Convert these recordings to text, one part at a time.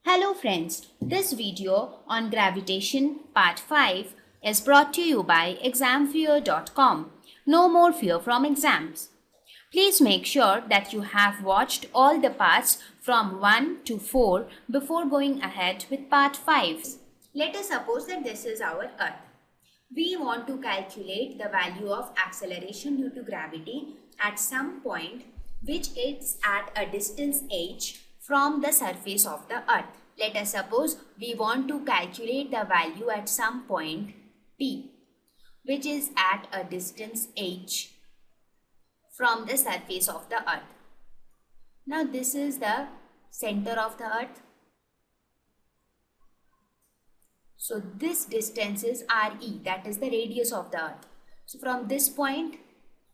Hello friends, this video on gravitation part 5 is brought to you by examfear.com. No more fear from exams. Please make sure that you have watched all the parts from 1 to 4 before going ahead with part 5. Let us suppose that this is our Earth. We want to calculate the value of acceleration due to gravity at some point which is at a distance h from the surface of the Earth. Let us suppose we want to calculate the value at some point P, which is at a distance h from the surface of the Earth. Now this is the center of the Earth. So this distance is RE, that is the radius of the Earth. So from this point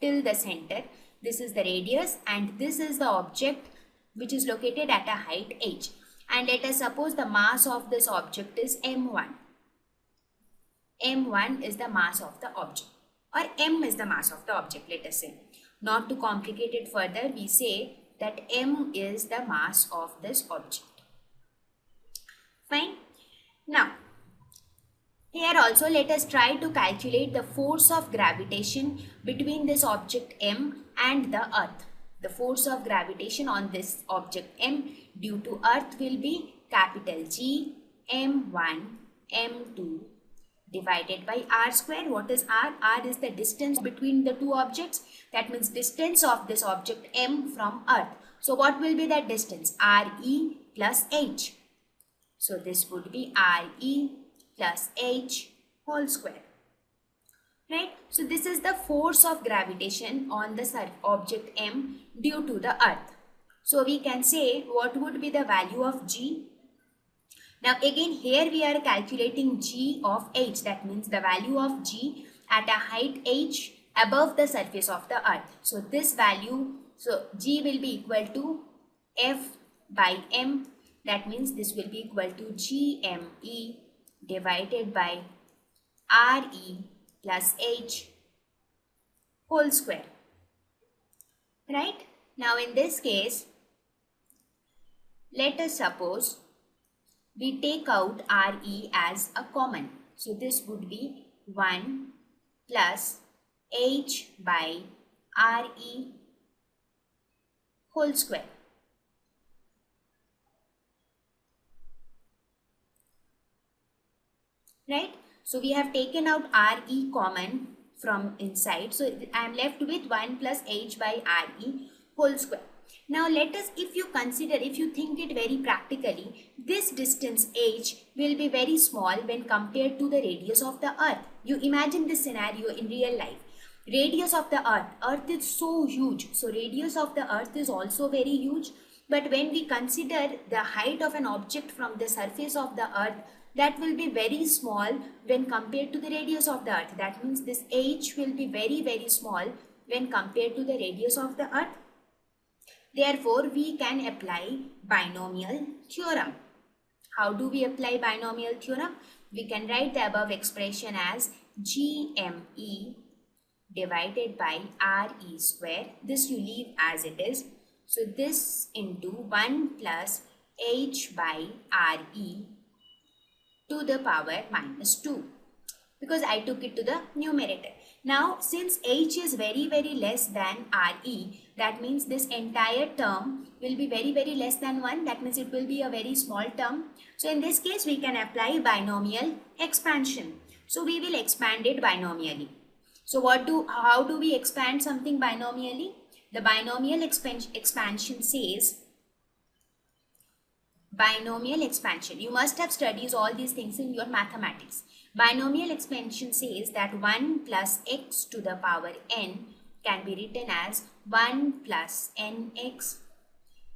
till the center, this is the radius and this is the object which is located at a height h. And let us suppose the mass of this object is m1. m1 is the mass of the object, or m is the mass of the object, let us say. Not to complicate it further, we say that m is the mass of this object. Fine. Now, here also let us try to calculate the force of gravitation between this object m and the Earth. The force of gravitation on this object m due to Earth will be capital G m1 m2 divided by r square. What is r? R is the distance between the two objects. That means distance of this object m from Earth. So what will be that distance? Re plus h. So this would be Re plus h whole square. Right? So this is the force of gravitation on the object m due to the Earth. So we can say what would be the value of G. Now again here we are calculating G of h. That means the value of G at a height h above the surface of the Earth. So this value, so G will be equal to F by m. That means this will be equal to GME divided by Re plus h whole square. Right? Now in this case, let us suppose we take out Re as a common. So this would be 1 plus h by Re whole square. Right? So we have taken out Re common from inside. So I am left with 1 plus h by Re whole square. Now let us, if you think it very practically, this distance h will be very small when compared to the radius of the Earth. You imagine this scenario in real life. Radius of the Earth is so huge. So radius of the Earth is also very huge. But when we consider the height of an object from the surface of the Earth, that will be very small when compared to the radius of the Earth. That means this h will be very, very small when compared to the radius of the Earth. Therefore, we can apply binomial theorem. How do we apply binomial theorem? We can write the above expression as GME divided by Re square. This you leave as it is. So this into 1 plus h by Re to the power minus 2, because I took it to the numerator. Now since h is very, very less than Re, that means this entire term will be very, very less than 1. That means it will be a very small term. So in this case we can apply binomial expansion. So we will expand it binomially. So how do we expand something binomially? The binomial expansion says, binomial expansion. You must have studied all these things in your mathematics. Binomial expansion says that 1 plus x to the power n can be written as 1 plus nx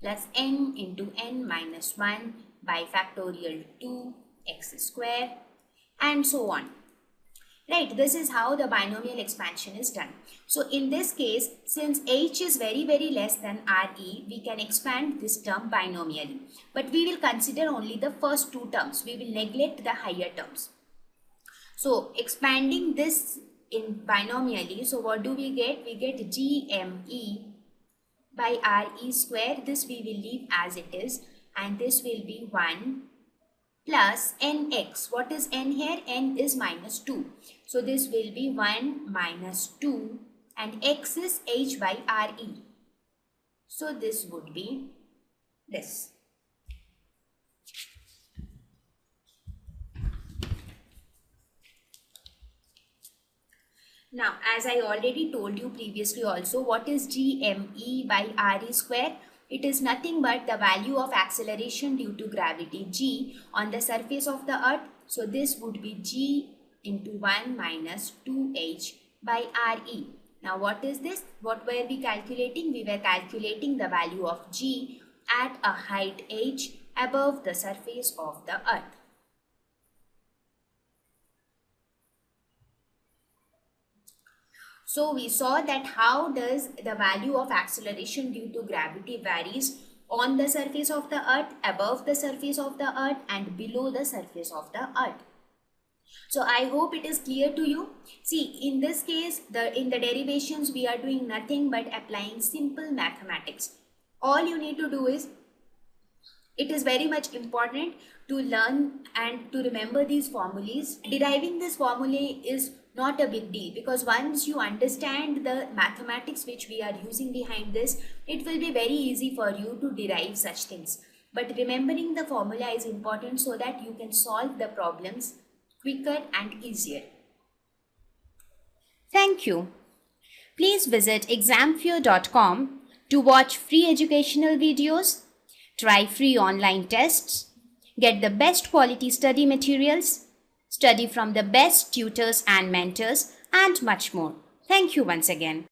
plus n into n minus 1 by factorial 2x square and so on. Right, this is how the binomial expansion is done. So in this case, since h is very, very less than Re, we can expand this term binomially. But we will consider only the first two terms. We will neglect the higher terms. So expanding this in binomially, so what do we get? We get GME by Re square. This we will leave as it is. and this will be 1 plus nx. What is n here? N is minus 2. So this will be 1 minus 2 and x is h by re. So this would be this. Now, as I already told you previously also, what is gme by re square? It is nothing but the value of acceleration due to gravity g on the surface of the earth. So this would be g into 1 minus 2h by re. Now what is this? What were we calculating? We were calculating the value of g at a height h above the surface of the earth. So we saw that how does the value of acceleration due to gravity varies on the surface of the earth, above the surface of the earth and below the surface of the earth. So I hope it is clear to you. See, in this case, in the derivations, we are doing nothing but applying simple mathematics. All you need to do is, it is very much important to learn and to remember these formulas. Deriving this formulae is not a big deal, because once you understand the mathematics which we are using behind this, it will be very easy for you to derive such things. But remembering the formula is important so that you can solve the problems quicker and easier. Thank you. Please visit examfear.com to watch free educational videos, try free online tests, get the best quality study materials, study from the best tutors and mentors, and much more. Thank you once again.